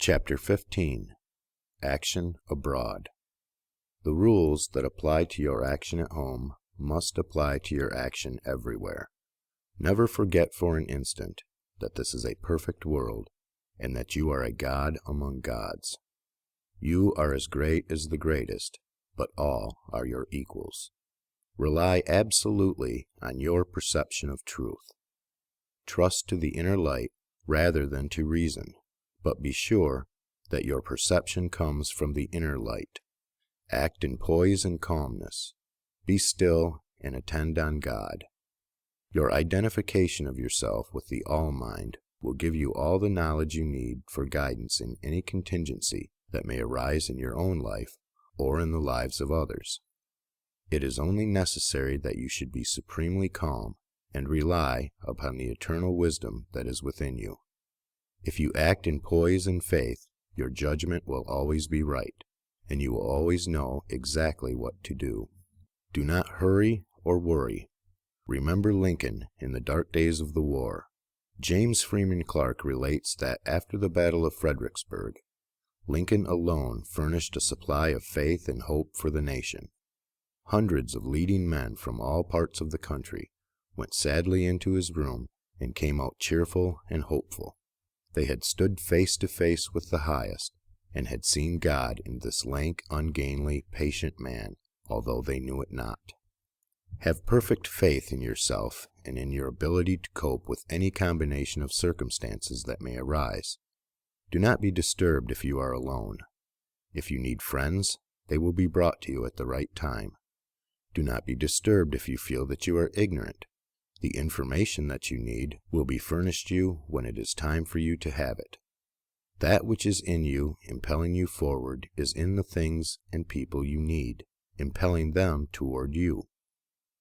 Chapter 15. Action Abroad. The rules that apply to your action at home must apply to your action everywhere. Never forget for an instant that this is a perfect world and that you are a god among gods. You are as great as the greatest, but all are your equals. Rely absolutely on your perception of truth. Trust to the inner light rather than to reason, but be sure that your perception comes from the inner light. Act in poise and calmness. Be still and attend on God. Your identification of yourself with the All-Mind will give you all the knowledge you need for guidance in any contingency that may arise in your own life or in the lives of others. It is only necessary that you should be supremely calm and rely upon the eternal wisdom that is within you. If you act in poise and faith, your judgment will always be right, and you will always know exactly what to do. Do not hurry or worry. Remember Lincoln in the dark days of the war. James Freeman Clarke relates that after the Battle of Fredericksburg, Lincoln alone furnished a supply of faith and hope for the nation. Hundreds of leading men from all parts of the country went sadly into his room and came out cheerful and hopeful. They had stood face to face with the Highest, and had seen God in this lank, ungainly, patient man, although they knew it not. Have perfect faith in yourself and in your ability to cope with any combination of circumstances that may arise. Do not be disturbed if you are alone. If you need friends, they will be brought to you at the right time. Do not be disturbed if you feel that you are ignorant. The information that you need will be furnished you when it is time for you to have it. That which is in you, impelling you forward, is in the things and people you need, impelling them toward you.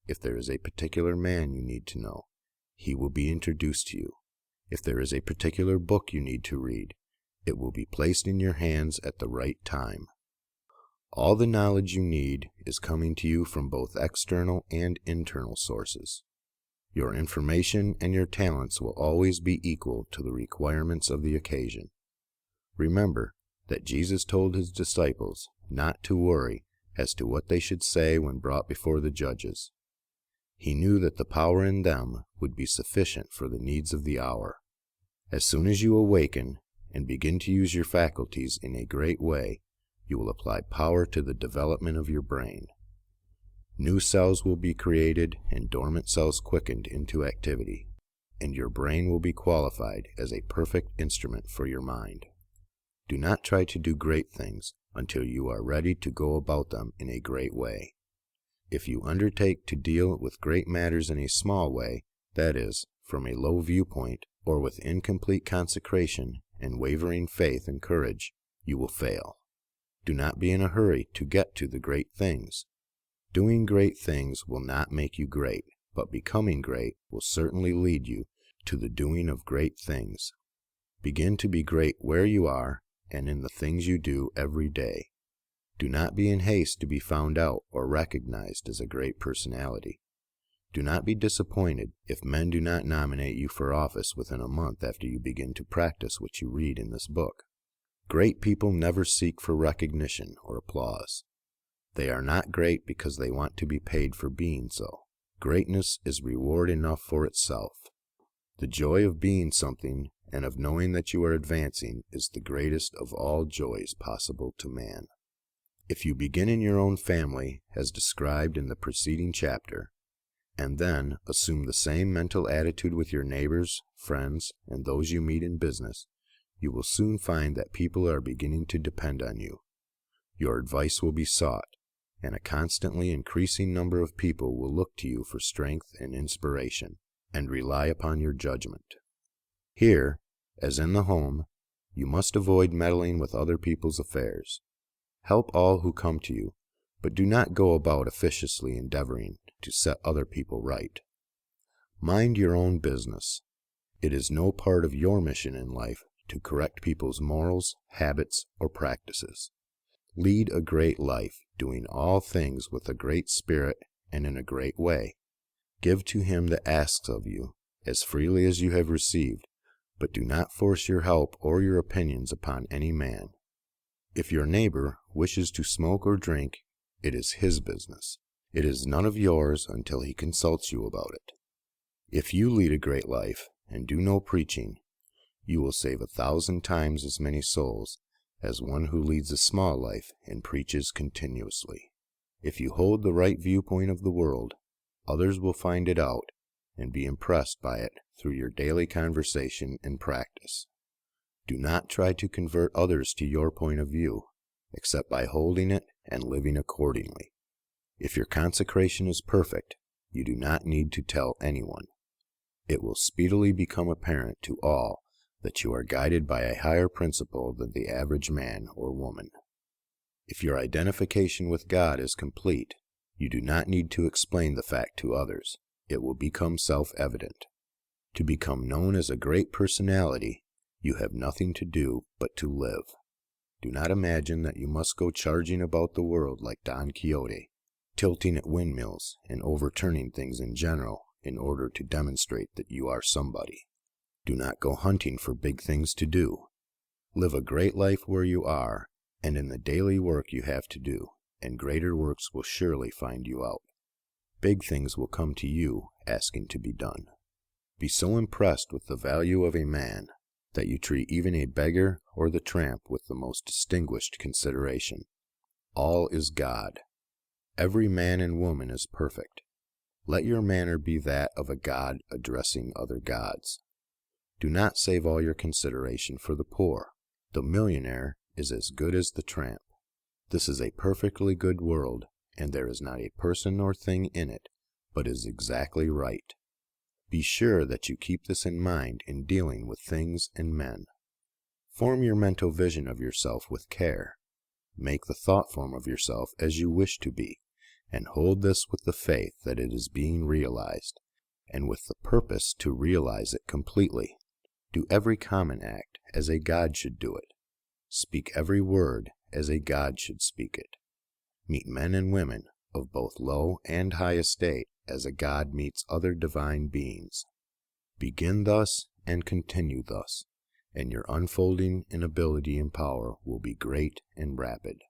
If there is a particular man you need to know, he will be introduced to you. If there is a particular book you need to read, it will be placed in your hands at the right time. All the knowledge you need is coming to you from both external and internal sources. Your information and your talents will always be equal to the requirements of the occasion. Remember that Jesus told his disciples not to worry as to what they should say when brought before the judges. He knew that the power in them would be sufficient for the needs of the hour. As soon as you awaken and begin to use your faculties in a great way, you will apply power to the development of your brain. New cells will be created and dormant cells quickened into activity, and your brain will be qualified as a perfect instrument for your mind. Do not try to do great things until you are ready to go about them in a great way. If you undertake to deal with great matters in a small way, that is, from a low viewpoint, or with incomplete consecration and wavering faith and courage, you will fail. Do not be in a hurry to get to the great things. Doing great things will not make you great, but becoming great will certainly lead you to the doing of great things. Begin to be great where you are and in the things you do every day. Do not be in haste to be found out or recognized as a great personality. Do not be disappointed if men do not nominate you for office within a month after you begin to practice what you read in this book. Great people never seek for recognition or applause. They are not great because they want to be paid for being so. Greatness is reward enough for itself. The joy of being something and of knowing that you are advancing is the greatest of all joys possible to man. If you begin in your own family, as described in the preceding chapter, and then assume the same mental attitude with your neighbors, friends, and those you meet in business, you will soon find that people are beginning to depend on you. Your advice will be sought, and a constantly increasing number of people will look to you for strength and inspiration, and rely upon your judgment. Here, as in the home, you must avoid meddling with other people's affairs. Help all who come to you, but do not go about officiously endeavoring to set other people right. Mind your own business. It is no part of your mission in life to correct people's morals, habits, or practices. Lead a great life, doing all things with a great spirit and in a great way. Give to him that asks of you, as freely as you have received, but do not force your help or your opinions upon any man. If your neighbor wishes to smoke or drink, it is his business. It is none of yours until he consults you about it. If you lead a great life and do no preaching, you will save 1,000 times as many souls as one who leads a small life and preaches continuously. If you hold the right viewpoint of the world, others will find it out and be impressed by it through your daily conversation and practice. Do not try to convert others to your point of view, except by holding it and living accordingly. If your consecration is perfect, you do not need to tell anyone. It will speedily become apparent to all that you are guided by a higher principle than the average man or woman. If your identification with God is complete, you do not need to explain the fact to others. It will become self-evident. To become known as a great personality, you have nothing to do but to live. Do not imagine that you must go charging about the world like Don Quixote, tilting at windmills and overturning things in general in order to demonstrate that you are somebody. Do not go hunting for big things to do. Live a great life where you are and in the daily work you have to do, and greater works will surely find you out. Big things will come to you asking to be done. Be so impressed with the value of a man that you treat even a beggar or the tramp with the most distinguished consideration. All is God. Every man and woman is perfect. Let your manner be that of a god addressing other gods. Do not save all your consideration for the poor. The millionaire is as good as the tramp. This is a perfectly good world, and there is not a person nor thing in it but is exactly right. Be sure that you keep this in mind in dealing with things and men. Form your mental vision of yourself with care. Make the thought form of yourself as you wish to be, and hold this with the faith that it is being realized, and with the purpose to realize it completely. Do every common act as a god should do it. Speak every word as a god should speak it. Meet men and women of both low and high estate as a god meets other divine beings. Begin thus and continue thus, and your unfolding in ability and power will be great and rapid.